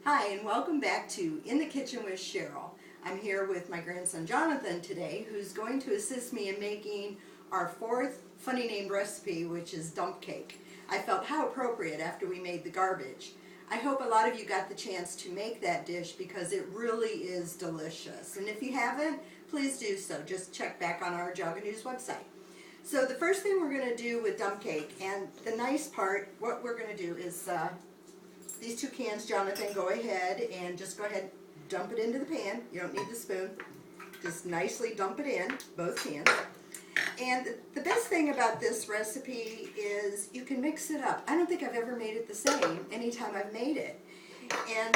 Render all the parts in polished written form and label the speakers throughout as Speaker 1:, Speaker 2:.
Speaker 1: Hi, and welcome back to In the Kitchen with Cheryl. I'm here with my grandson Jonathan today, who's going to assist me in making our fourth funny named recipe, which is dump cake. I felt how appropriate after we made the garbage. I hope a lot of you got the chance to make that dish because it really is delicious. And if you haven't, please do so. Just check back on our Jogga News website. So the first thing we're going to do with dump cake, and the nice part, what we're going to do is these two cans, Jonathan, go ahead and just go ahead and dump it into the pan. You don't need the spoon. Just nicely dump it in, both cans. And the best thing about this recipe is you can mix it up. I don't think I've ever made it the same anytime I've made it. And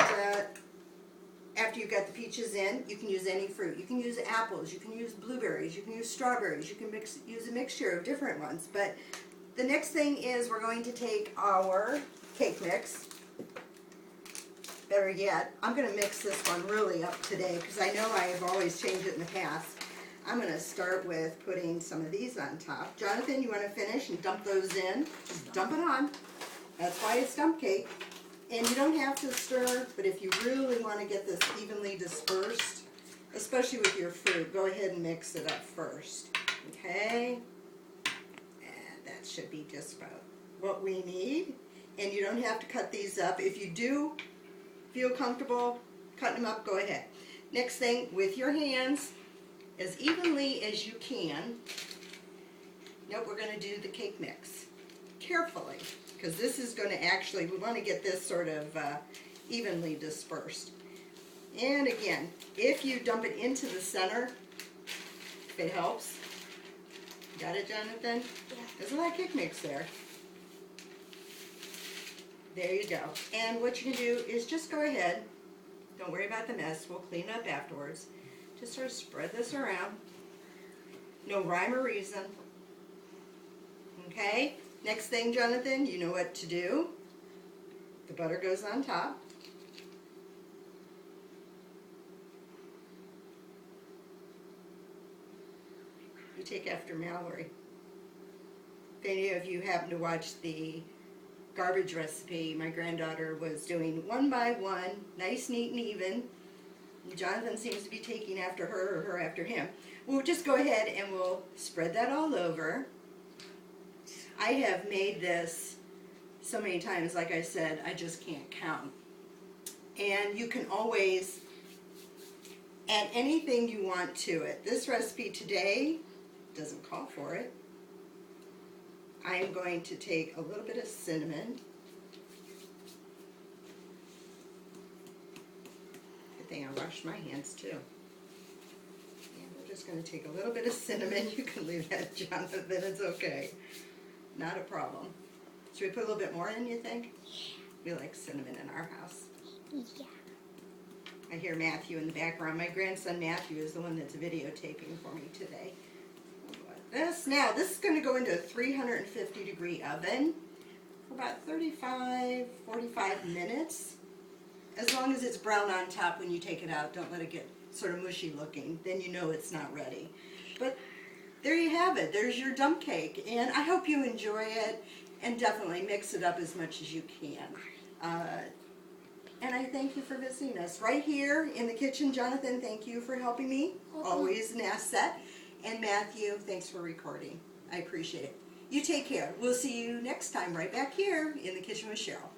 Speaker 1: after you've got the peaches in, you can use any fruit. You can use apples, you can use blueberries, you can use strawberries, you can use a mixture of different ones. But the next thing is we're going to take our cake mix. Better yet, I'm going to mix this one really up today because I know I have always changed it in the past. I'm going to start with putting some of these on top. Jonathan, you want to finish and dump those in? Just dump it on. That's why it's dump cake. And you don't have to stir, but if you really want to get this evenly dispersed, especially with your fruit, go ahead and mix it up first. Okay? And that should be just about what we need. And you don't have to cut these up. If you do feel comfortable cutting them up, go ahead. Next thing, with your hands, as evenly as you can, nope, we're going to do the cake mix carefully, because this is going to actually, we want to get this sort of evenly dispersed. And again, if you dump it into the center, if it helps. Got it, Jonathan? Yeah. There's a lot of cake mix there. There you go. And what you can do is just go ahead. Don't worry about the mess. We'll clean up afterwards. Just sort of spread this around. No rhyme or reason. Okay? Next thing, Jonathan, you know what to do. The butter goes on top. You take after Mallory. If any of you happen to watch the garbage recipe, my granddaughter was doing one by one, nice, neat, and even. Jonathan seems to be taking after her or her after him. We'll just go ahead and we'll spread that all over. I have made this so many times, like I said, I just can't count. And you can always add anything you want to it. This recipe today doesn't call for it. I am going to take a little bit of cinnamon. Good thing I washed my hands too. And we're just going to take a little bit of cinnamon. You can leave that, Jonathan, it's okay. Not a problem. Should we put a little bit more in, you think? Yeah. We like cinnamon in our house. Yeah. I hear Matthew in the background. My grandson Matthew is the one that's videotaping for me today. This is going to go into a 350 degree oven for about 35, 45 minutes. As long as it's brown on top when you take it out, don't let it get sort of mushy looking, then you know it's not ready. But there you have it. There's your dump cake, and I hope you enjoy it, and definitely mix it up as much as you can. And I thank you for visiting us right here in the kitchen. Jonathan, thank you for helping me. Always an asset. And Matthew, thanks for recording. I appreciate it. You take care. We'll see you next time right back here in the Kitchen with Cheryl.